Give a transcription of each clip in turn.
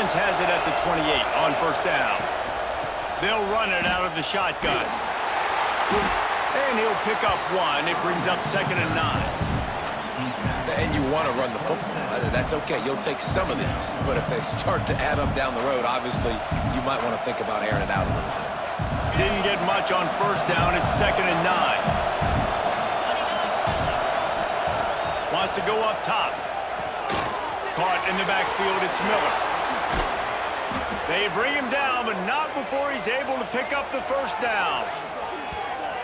offense has it at the 28 on first down. They'll run it out of the shotgun. And he'll pick up one. It brings up 2nd and 9. And you want to run the football. That's okay. You'll take some of these. But if they start to add up down the road, obviously, you might want to think about airing it out a little bit. Didn't get much on first down. It's 2nd and 9. Wants to go up top. Caught in the backfield. It's Miller. They bring him down, but not before he's able to pick up the first down.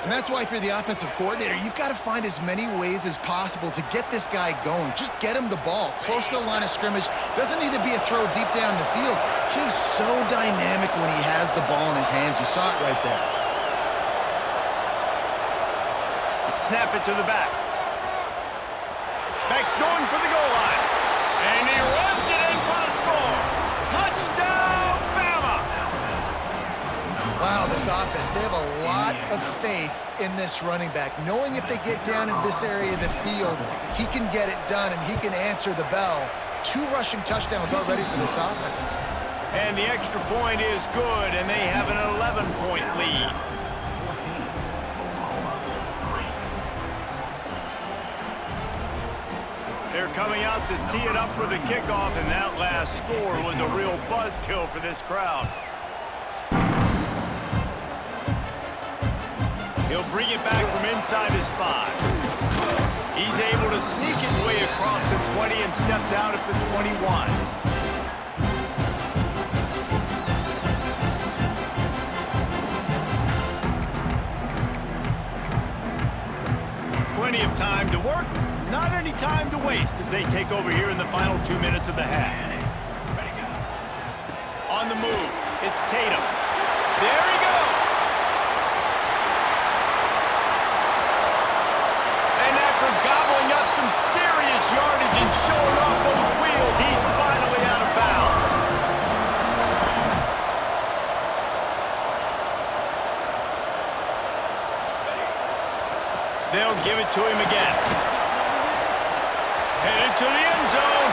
And that's why if you're the offensive coordinator, you've got to find as many ways as possible to get this guy going. Just get him the ball close to the line of scrimmage. Doesn't need to be a throw deep down the field. He's so dynamic when he has the ball in his hands. You saw it right there. Snap it to the back. Back's going for the goal line. And he runs it in for the score. Touchdown, Bama! Wow, this offense, they have a lot of faith in this running back, knowing if they get down in this area of the field, he can get it done and he can answer the bell. 2 rushing touchdowns already for this offense. And the extra point is good, and they have an 11-point lead. They're coming out to tee it up for the kickoff, and that last score was a real buzzkill for this crowd. He'll bring it back from inside his 5. He's able to sneak his way across the 20 and steps out at the 21. Plenty of time to work, not any time to waste as they take over here in the final 2 minutes of the half. On the move, it's Tatum. There he goes! Gobbling up some serious yardage and showing off those wheels, he's finally out of bounds. They'll give it to him again. Headed to the end zone.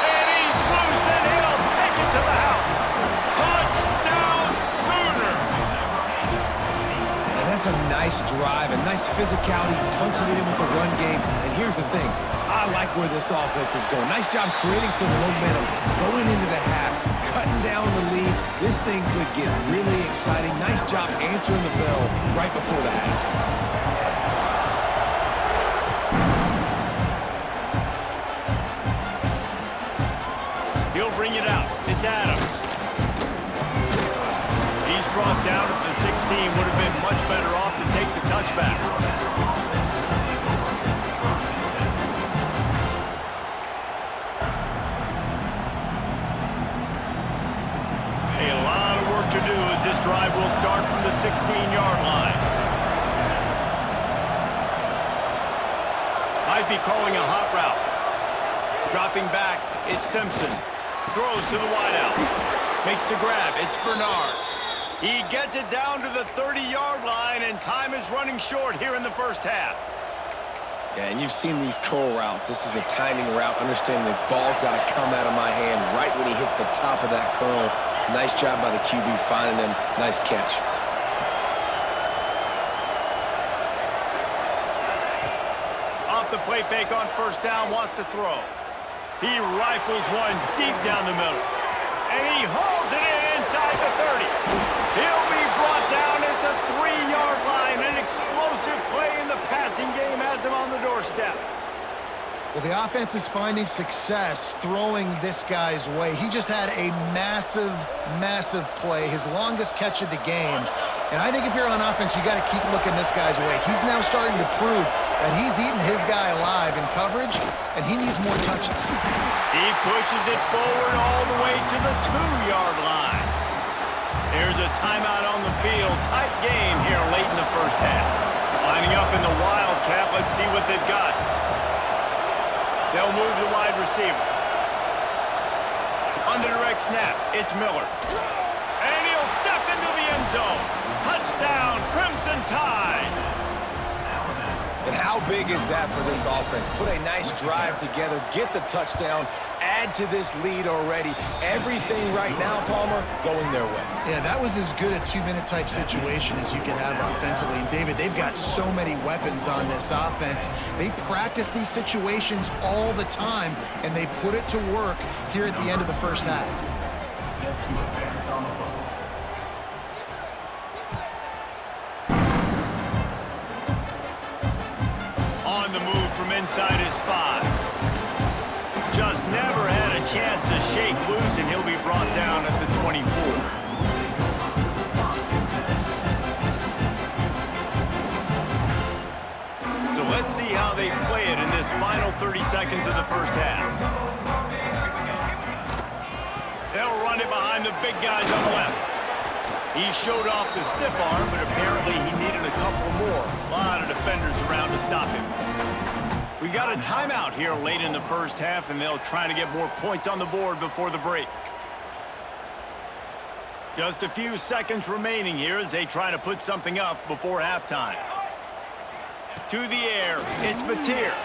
And he's loose, and he'll take it to the house. Touchdown, Sooners! And that's a nice drive, a nice physicality, punching it in with the run game. And here's the thing. I like where this offense is going. Nice job creating some momentum, going into the half, cutting down the lead. This thing could get really exciting. Nice job answering the bell right before the half. Bring it out. It's Adams. He's brought down at the 16. Would have been much better off to take the touchback. A lot of work to do as this drive will start from the 16-yard line. Might be calling a hot route. Dropping back, it's Simpson. Throws to the wideout. Makes the grab. It's Bernard. He gets it down to the 30-yard line, and time is running short here in the first half. Yeah, and you've seen these curl routes. This is a timing route. Understanding the ball's got to come out of my hand right when he hits the top of that curl. Nice job by the QB finding him. Nice catch. Off the play fake on first down, wants to throw. He rifles one deep down the middle. And he hauls it in inside the 30. He'll be brought down at the 3-yard line. An explosive play in the passing game has him on the doorstep. Well, the offense is finding success throwing this guy's way. He just had a massive, massive play, his longest catch of the game. And I think if you're on offense, you got to keep looking this guy's way. He's now starting to prove that he's eating his guy alive in coverage, and he needs more touches. He pushes it forward all the way to the 2-yard line. There's a timeout on the field. Tight game here late in the first half. Lining up in the Wildcat. Let's see what they've got. They'll move the wide receiver. On the direct snap, it's Miller. And he'll step into the end zone. Touchdown, Crimson Tide. And how big is that for this offense? Put a nice drive together, get the touchdown, add add to this lead already. Everything right now, Palmer, going their way. Yeah, that was as good a 2-minute type situation as you could have offensively. And David, they've got so many weapons on this offense. They practice these situations all the time, and they put it to work here at the end of the first half. On the move from inside his 5. Just never had a chance to shake loose, and he'll be brought down at the 24. So let's see how they play it in this final 30 seconds of the first half. They'll run it behind the big guys on the left. He showed off the stiff arm, but apparently he needed a couple more. A lot of defenders around to stop him. We got a timeout here late in the first half, and they'll try to get more points on the board before the break. Just a few seconds remaining here as they try to put something up before halftime. To the air, it's Mateer.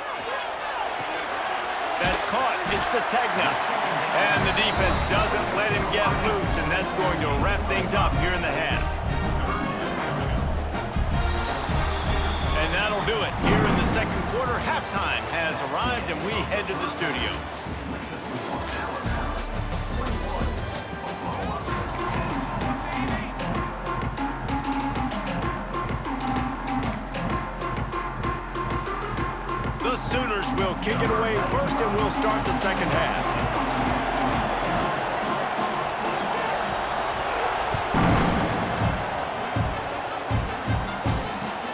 That's caught, it's Sategna. And the defense doesn't let him get loose, and that's going to wrap things up here in the half. And that'll do it. Here in the second quarter, halftime has arrived, and we head to the studio. The Sooners will kick it away first, and we'll start the second half.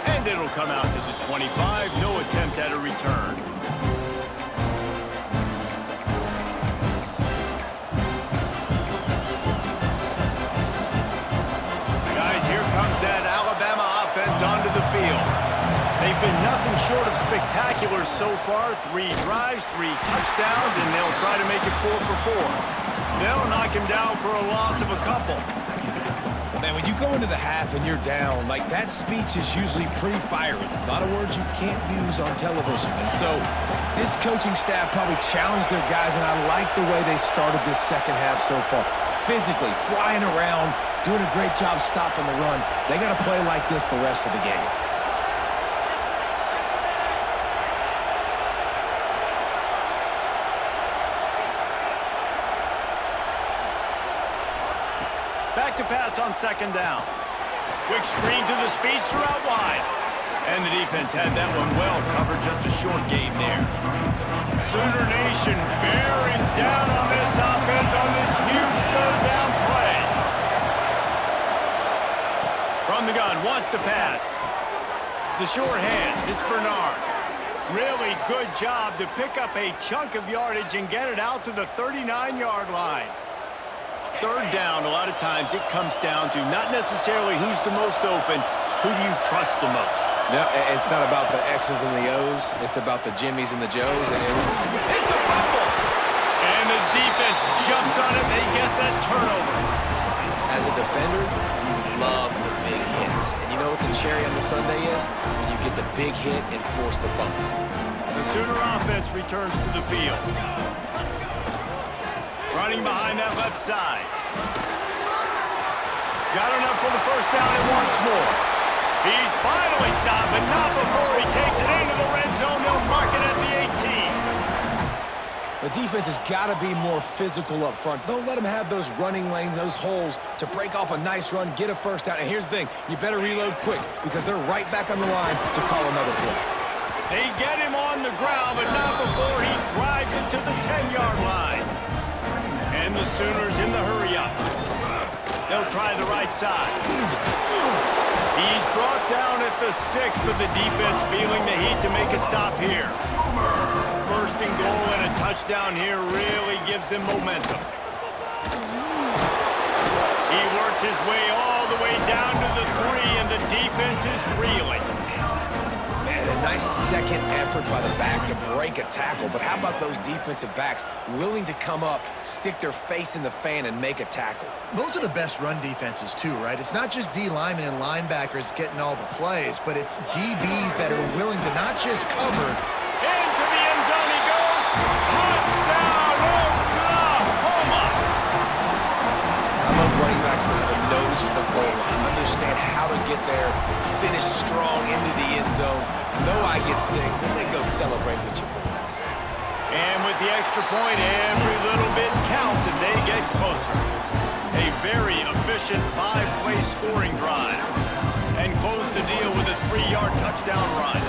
And it'll come out to the 25. No attempt at a return. Guys, here comes that Alabama offense onto the field. They've been nothing short of spectacular so far. 3 drives, 3 touchdowns, and they'll try to make it 4 for 4. They'll knock him down for a loss of a couple. Man, when you go into the half and you're down, like, that speech is usually pretty fiery. A lot of words you can't use on television. And so this coaching staff probably challenged their guys, and I like the way they started this second half so far. Physically, flying around, doing a great job stopping the run. They got to play like this the rest of the game. Back to pass on second down. Quick screen to the speedster out wide. And the defense had that one well covered, just a short game there. Sooner Nation bearing down on this offense on this huge third down play. From the gun, wants to pass. The short hands, it's Bernard. Really good job to pick up a chunk of yardage and get it out to the 39-yard line. Third down, a lot of times it comes down to not necessarily who's the most open, who do you trust the most? No, it's not about the X's and the O's. It's about the Jimmies and the Joes. And it's a fumble! And the defense jumps on it. They get that turnover. As a defender, you love the big hits. And you know what the cherry on the sundae is? When you get the big hit and force the fumble. The Sooner offense returns to the field. Running behind that left side. Got enough for the first down and once more. He's finally stopped, but not before he takes it into the red zone. They'll mark it at the 18. The defense has got to be more physical up front. Don't let them have those running lanes, those holes to break off a nice run, get a first down. And here's the thing, you better reload quick because they're right back on the line to call another play. They get him on the ground, but not before he drives it to the 10-yard line. And the Sooners in the hurry-up. They'll try the right side. He's brought down at the 6, but the defense feeling the heat to make a stop here. First and goal and a touchdown here really gives them momentum. He works his way all the way down to the 3, and the defense is reeling. Man, a nice second effort by the back to break a tackle, but how about those defensive backs willing to come up, stick their face in the fan, and make a tackle? Those are the best run defenses, too, right? It's not just D linemen and linebackers getting all the plays, but it's DBs that are willing to not just cover. Into the end zone he goes. Touchdown, understand how to get there, finish strong into the end zone, know I get 6, and then go celebrate with your boys. And with the extra point, every little bit counts as they get closer. A very efficient 5-play scoring drive. And close the deal with a 3-yard touchdown run.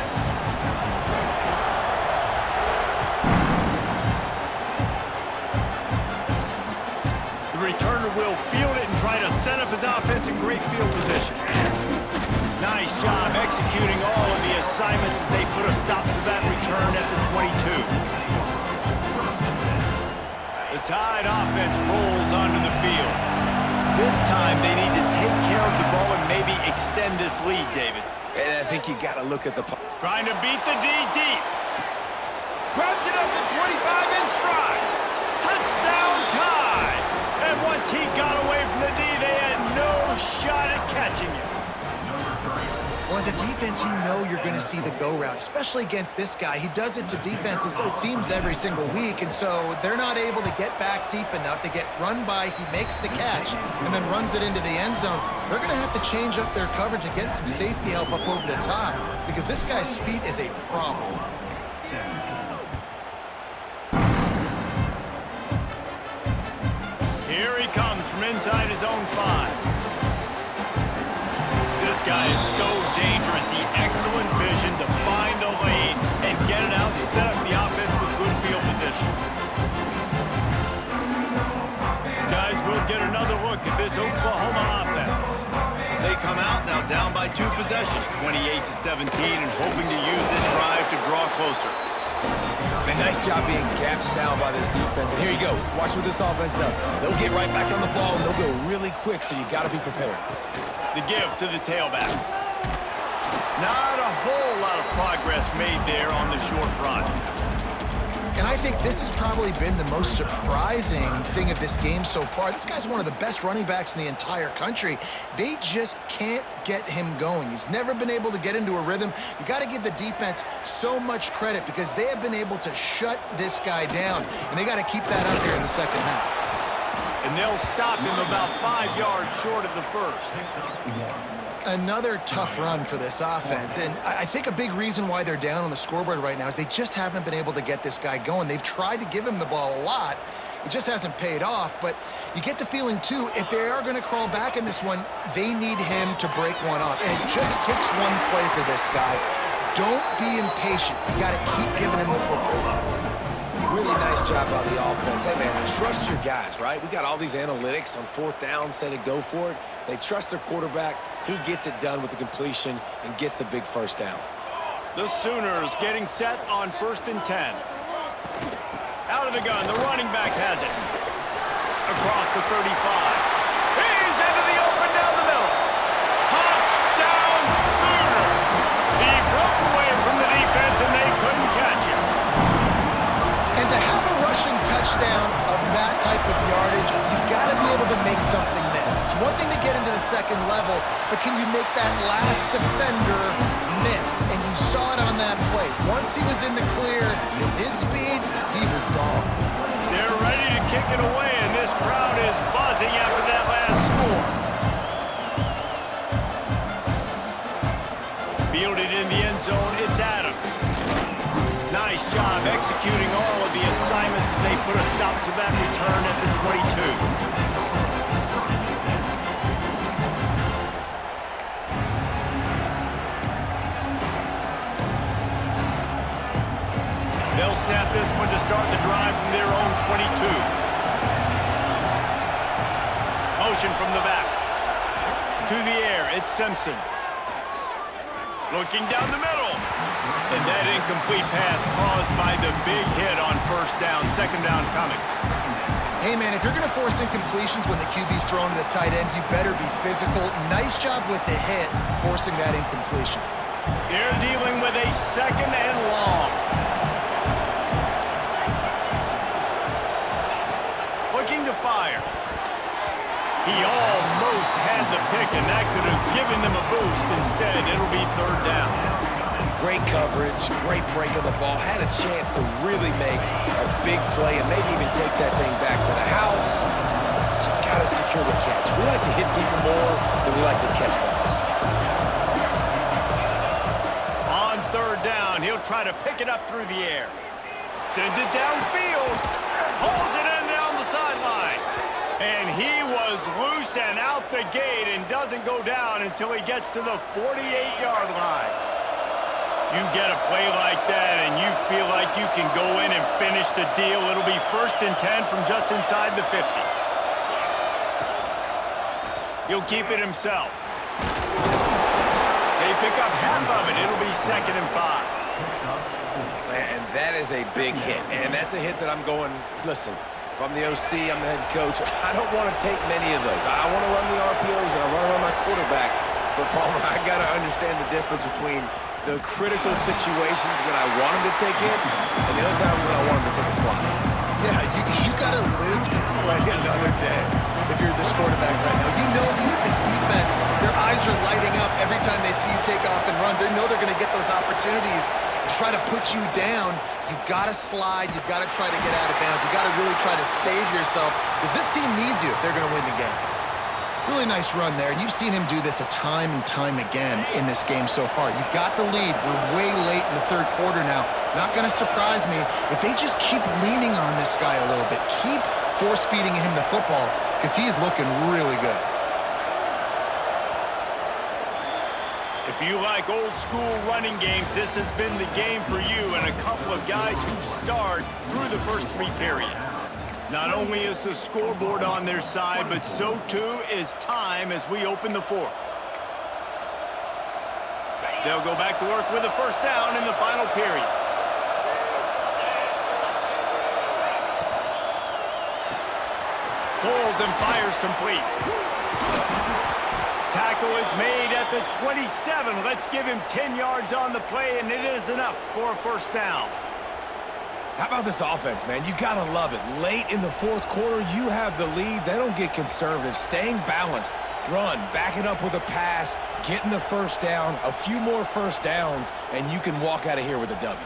The returner will field it and try to set up his offense in great field position. Nice job executing all of the assignments as they put a stop to that return at the 22. The Tide offense rolls onto the field. This time they need to take care of the ball and maybe extend this lead, David. And I think you got to look at the... Trying to beat the D deep. Grabs it up the 25 in stride. Touchdown Tide. And once he got away from the D, they had no shot at catching him. Well, as a defense, you know you're going to see the go route, especially against this guy. He does it to defenses, it seems, every single week, and so they're not able to get back deep enough. They get run by, he makes the catch, and then runs it into the end zone. They're going to have to change up their coverage and get some safety help up over the top because this guy's speed is a problem. Here he comes from inside his own 5. This guy is so dangerous. The excellent vision to find a lane and get it out and set up the offense with good field position. Guys, we'll get another look at this Oklahoma offense. They come out now down by 2 possessions, 28-17, and hoping to use this drive to draw closer. Man, nice job being gap sound by this defense. And here you go. Watch what this offense does. They'll get right back on the ball, and they'll go really quick, so you got to be prepared. The give to the tailback. Not a whole lot of progress made there on the short run. And I think this has probably been the most surprising thing of this game so far. This guy's one of the best running backs in the entire country. They just can't get him going. He's never been able to get into a rhythm. You got to give the defense so much credit because they have been able to shut this guy down, and they got to keep that up here in the second half. And they'll stop him about 5 yards short of the first. Another tough run for this offense, and I think a big reason why they're down on the scoreboard right now is they just haven't been able to get this guy going. They've tried to give him the ball a lot. It just hasn't paid off, but you get the feeling, too, if they are going to crawl back in this one, they need him to break one off, and it just takes one play for this guy. Don't be impatient. You got to keep giving him the football. Really nice job by the offense. Hey, man, trust your guys, right? We got all these analytics on 4th down, say to go for it. They trust their quarterback. He gets it done with the completion and gets the big first down. The Sooners getting set on 1st and 10. Out of the gun, the running back has it. Across the 35. He's into the open down the middle. Touchdown Sooners! He broke away from the defense and they couldn't catch him. And to have a rushing touchdown of that type of yardage, you've got to be able to make something miss. It's one thing to get into the second level, but can you make that last defender miss? And you saw it on that play. Once he was in the clear with his speed, he was gone. They're ready to kick it away, and this crowd is buzzing after that last score. Fielded in the end zone, it's Adams. Nice job executing all of the assignments as they put a stop to that return at the 22. They'll snap this one to start the drive from their own 22. Motion from the back. To the air, it's Simpson. Looking down the middle. And that incomplete pass caused by the big hit on 1st down, 2nd down coming. Hey, man, if you're going to force incompletions when the QB's thrown to the tight end, you better be physical. Nice job with the hit, forcing that incompletion. They're dealing with a 2nd and long. Looking to fire. He almost had the pick, and that could have given them a boost. Instead, it'll be 3rd down. Great coverage, great break of the ball. Had a chance to really make a big play and maybe even take that thing back to the house. But you got to secure the catch. We like to hit people more than we like to catch balls. On third down, he'll try to pick it up through the air. Sends it downfield. Pulls it in down the sideline. And he was loose and out the gate and doesn't go down until he gets to the 48-yard line. You get a play like that and you feel like you can go in and finish the deal. It'll be 1st and 10 from just inside the 50. He'll keep it himself. They pick up half of it. It'll be 2nd and 5. And that is a big hit. And that's a hit that I'm going, listen, if I'm the OC, I'm the head coach, I don't want to take many of those. I want to run the RPOs and I want to run my quarterback. But, Palmer, I got to understand the difference between the critical situations when I want him to take hits and the other times when I want him to take a slide. Yeah, you got to live to play another day if you're this quarterback right now. You know this defense, their eyes are lighting up every time they see you take off and run. They know they're going to get those opportunities to try to put you down. You've got to slide. You've got to try to get out of bounds. You've got to really try to save yourself because this team needs you if they're going to win the game. Really nice run there, and you've seen him do this a time and time again in this game so far. You've got the lead. We're way late in the third quarter now. Not going to surprise me if they just keep leaning on this guy a little bit. Keep force-feeding him the football because he's looking really good. If you like old-school running games, this has been the game for you and a couple of guys who've starred through the first 3 periods. Not only is the scoreboard on their side, but so too is time as we open the 4th. They'll go back to work with a 1st down in the final period. Pulls and fires complete. Tackle is made at the 27. Let's give him 10 yards on the play, and it is enough for a 1st down. How about this offense, man? You gotta love it. Late in the 4th quarter, you have the lead. They don't get conservative. Staying balanced. Run, back it up with a pass, getting the 1st down, a few more 1st downs, and you can walk out of here with a W.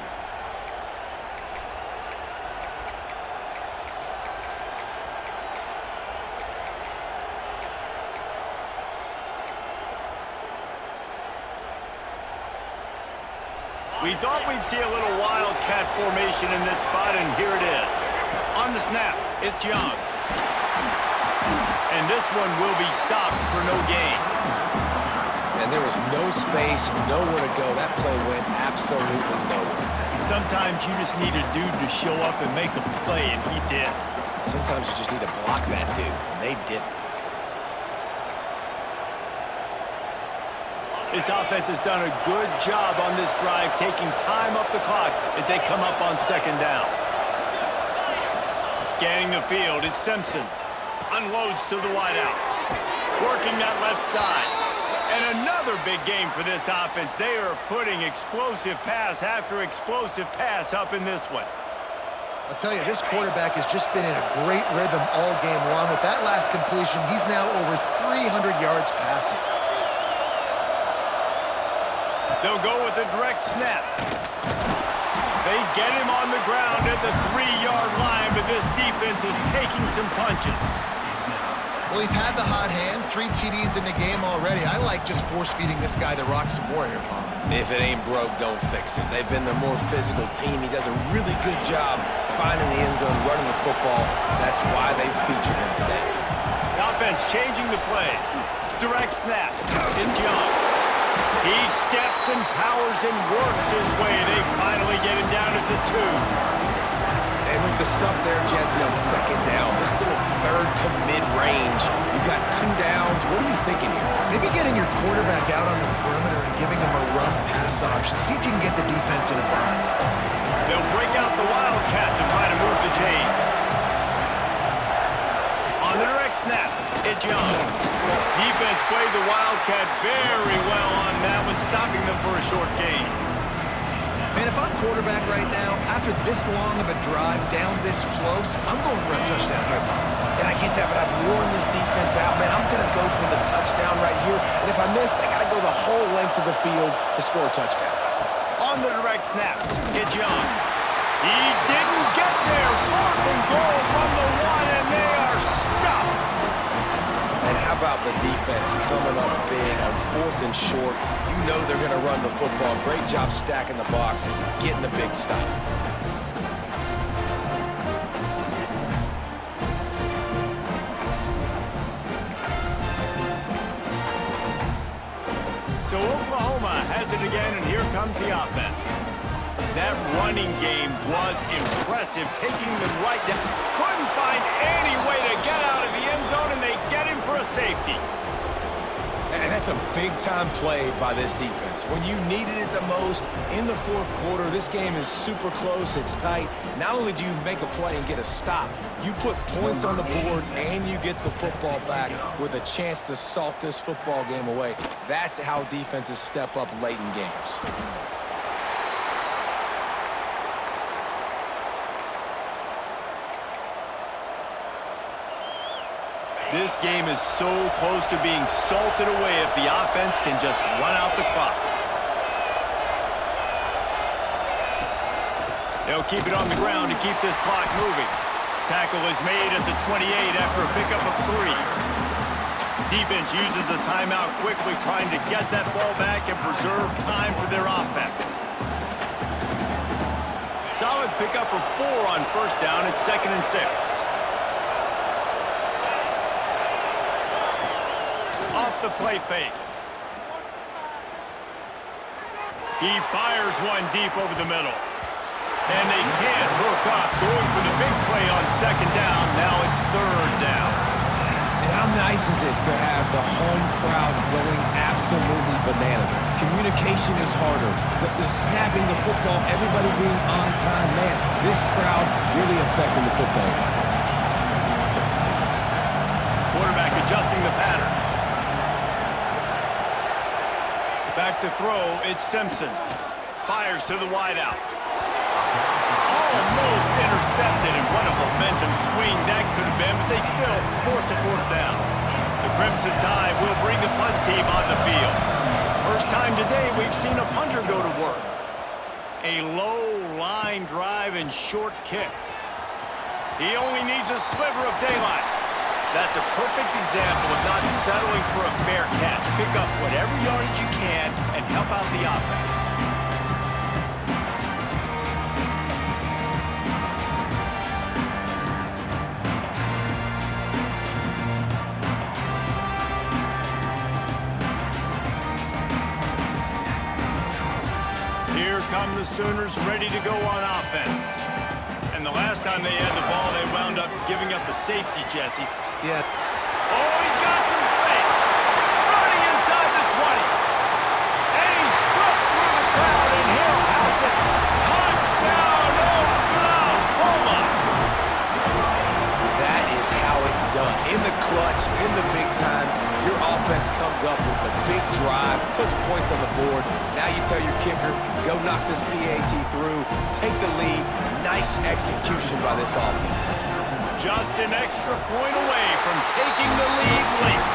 We thought we'd see a little wildcat formation in this spot, and here it is. On the snap, it's Young. And this one will be stopped for no gain. And there was no space, nowhere to go. That play went absolutely nowhere. Sometimes you just need a dude to show up and make a play, and he did. Sometimes you just need to block that dude, and they didn't. This offense has done a good job on this drive, taking time off the clock as they come up on 2nd down. Scanning the field, it's Simpson. Unloads to the wideout. Working that left side. And another big game for this offense. They are putting explosive pass after explosive pass up in this one. I'll tell you, this quarterback has just been in a great rhythm all game long. With that last completion, he's now over 300 yards passing. They'll go with a direct snap. They get him on the ground at the 3-yard line, but this defense is taking some punches. Well, he's had the hot hand, 3 TDs in the game already. I like just force-feeding this guy the rock some more here, Paul. If it ain't broke, don't fix it. They've been the more physical team. He does a really good job finding the end zone, running the football. That's why they featured him today. The offense changing the play. Direct snap. It's Young. He steps and powers and works his way. They finally get him down at the 2. And with the stuff there, Jesse, on 2nd down, this little 3rd to mid-range, you got 2 downs. What are you thinking here? Maybe getting your quarterback out on the perimeter and giving him a run-pass option. See if you can get the defense in a bind. They'll break out the Wildcat to try to move the chains. On the direct snap, it's Young. Defense played the Wildcat very well on that one, stopping them for a short gain. Man, if I'm quarterback right now, after this long of a drive down this close, I'm going for a touchdown here, Bob. And I get that, but I've worn this defense out, man. I'm going to go for the touchdown right here. And if I miss, they got to go the whole length of the field to score a touchdown. On the direct snap, it's Young. He didn't get there. 4th and goal from the 1, and they are stopped. And how about the defense coming up big on 4th and short. You know they're going to run the football. Great job stacking the box, getting the big stop. So Oklahoma has it again, and here comes the offense. That running game was impressive, taking them right down. Couldn't find any way to get out of the end zone, and they get him for a safety. And that's a big-time play by this defense. When you needed it the most in the 4th quarter, this game is super close, it's tight. Not only do you make a play and get a stop, you put points on the board and you get the football back with a chance to salt this football game away. That's how defenses step up late in games. This game is so close to being salted away if the offense can just run out the clock. They'll keep it on the ground to keep this clock moving. Tackle is made at the 28 after a pickup of 3. Defense uses a timeout quickly, trying to get that ball back and preserve time for their offense. Solid pickup of 4 on 1st down. It's 2nd and 6. Off the play fake. He fires one deep over the middle. And they can't hook up, going for the big play on 2nd down. Now it's 3rd down. And how nice is it to have the home crowd going absolutely bananas? Communication is harder. The snapping the football, everybody being on time. Man, this crowd really affecting the football game. Quarterback adjusting the pattern. Back to throw, it's Simpson. Fires to the wideout. Almost intercepted, and what a momentum swing that could have been, but they still force a 4th down. The Crimson Tide will bring the punt team on the field. First time today we've seen a punter go to work. A low line drive and short kick. He only needs a sliver of daylight. That's a perfect example of not settling for a fair catch. Pick up whatever yardage you can and help out the offense. Here come the Sooners ready to go on offense. And the last time they had the ball, they wound up giving up a safety, Jesse. Yeah. Oh, he's got some space. Running inside the 20. And he slipped through the crowd, and he'll house it. Touchdown, Oklahoma! That is how it's done. In the clutch, in the big time, your offense comes up with the big drive, puts points on the board. Now you tell your kicker, go knock this PAT through, take the lead. Nice execution by this offense. Just an extra point away from taking the lead late.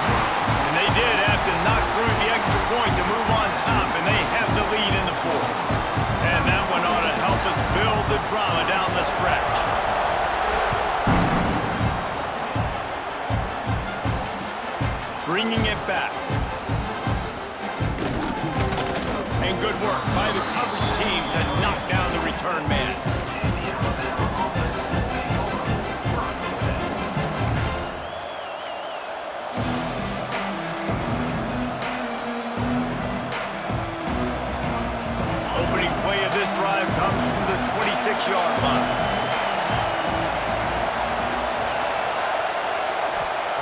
And they did have to knock through the extra point to move on top, and they have the lead in the 4th. And that one ought to help us build the drama down the stretch. Bringing it back. And good work by the coverage team to knock down the return man. Opening play of this drive comes from the 26-yard line.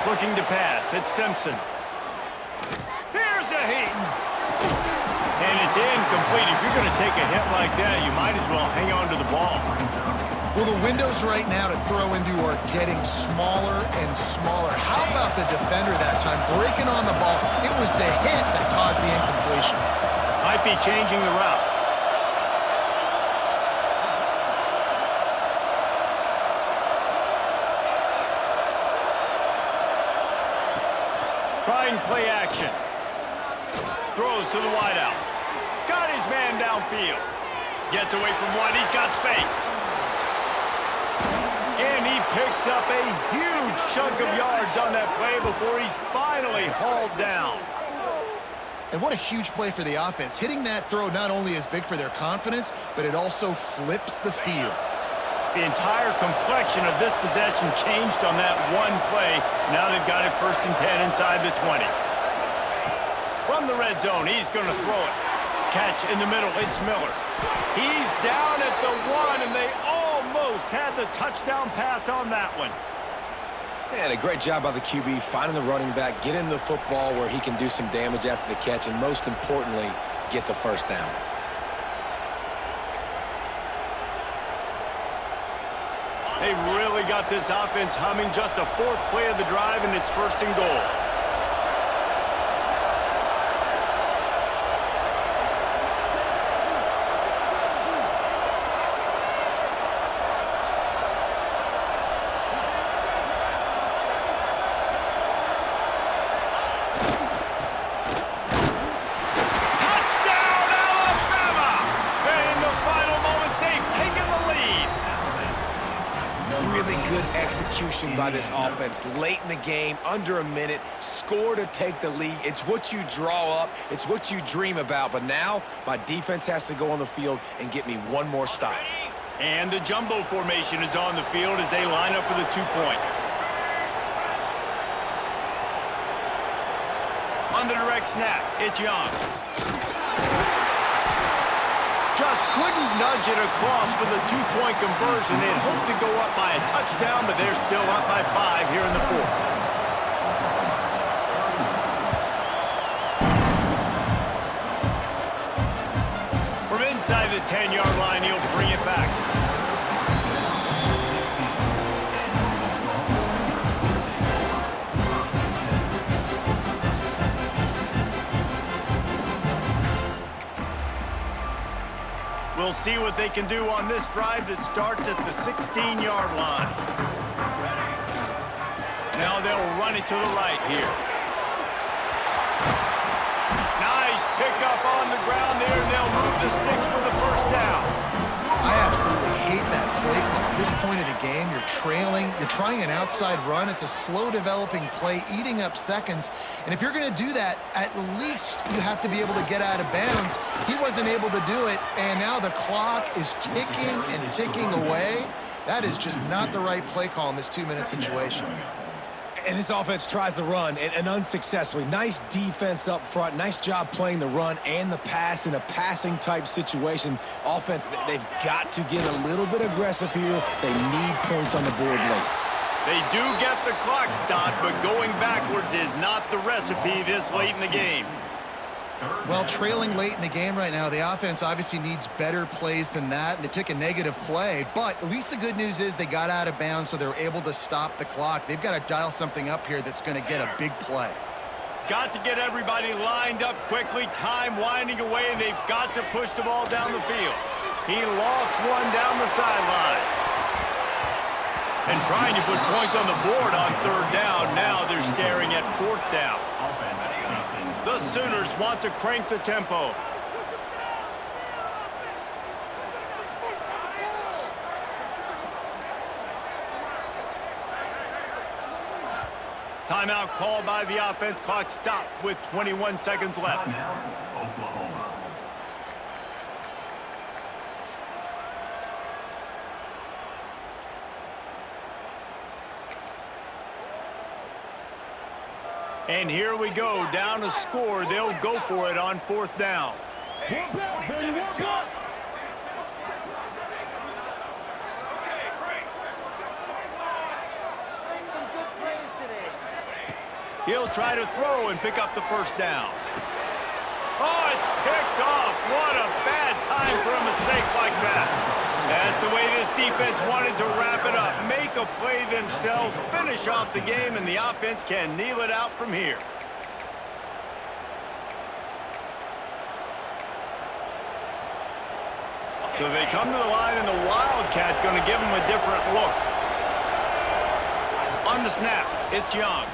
Looking to pass, it's Simpson. Here's a heat. And it's incomplete. If you're going to take a hit like that, you might as well hang on to the ball. Well, the windows right now to throw into are getting smaller and smaller. How about the defender that time breaking on the ball? It was the hit that caused the incompletion. Might be changing the route. Trying play action. Throws to the wideout. Got his man downfield. Gets away from one. He's got space. And he picks up a huge chunk of yards on that play before he's finally hauled down. And what a huge play for the offense. Hitting that throw not only is big for their confidence, but it also flips the field. The entire complexion of this possession changed on that one play. Now they've got it 1st and 10 inside the 20. From the red zone, he's going to throw it. Catch in the middle, it's Miller. He's down at the 1, and they almost had the touchdown pass on that one. Man, a great job by the QB finding the running back, get him the football where he can do some damage after the catch, and most importantly, get the first down. They've really got this offense humming. Just the 4th play of the drive, and it's 1st and goal. Execution by this offense late in the game, under a minute, score to take the lead. It's what you draw up, it's what you dream about, but now my defense has to go on the field and get me one more stop. And the jumbo formation is on the field as they line up for the 2 points. On the direct snap, it's Young. Just couldn't nudge it across for the 2-point conversion. They'd hoped to go up by a touchdown, but they're still up by 5 here in the 4th. From inside the 10-yard line, he'll bring it back. We'll see what they can do on this drive that starts at the 16-yard line. Now they'll run it to the right here. Nice pickup on the ground there, and they'll move the sticks for the 1st down. I absolutely hate that play call. At this point of the game, you're trailing, you're trying an outside run. It's a slow developing play, eating up seconds. And if you're going to do that, at least you have to be able to get out of bounds. He wasn't able to do it, and now the clock is ticking and ticking away. That is just not the right play call in this 2-minute situation. And this offense tries to run, and unsuccessfully. Nice defense up front. Nice job playing the run and the pass in a passing-type situation. Offense, they've got to get a little bit aggressive here. They need points on the board late. They do get the clock stopped, but going backwards is not the recipe this late in the game. Well, trailing late in the game right now, the offense obviously needs better plays than that, and they took a negative play. But at least the good news is they got out of bounds, so they're able to stop the clock. They've got to dial something up here that's going to get a big play. Got to get everybody lined up quickly, time winding away, and they've got to push the ball down the field. He lost one down the sideline. And trying to put points on the board on 3rd down. Now they're staring at 4th down. The Sooners want to crank the tempo. Timeout called by the offense. Clock stopped with 21 seconds left. And here we go, down a score. They'll go for it on 4th down. He'll try to throw and pick up the 1st down. Oh, it's picked off. What a bad time for a mistake like that. That's the way this defense wanted to wrap it up. Make a play themselves, finish off the game, and the offense can kneel it out from here. So they come to the line, and the Wildcat going to give them a different look. On the snap, it's Young.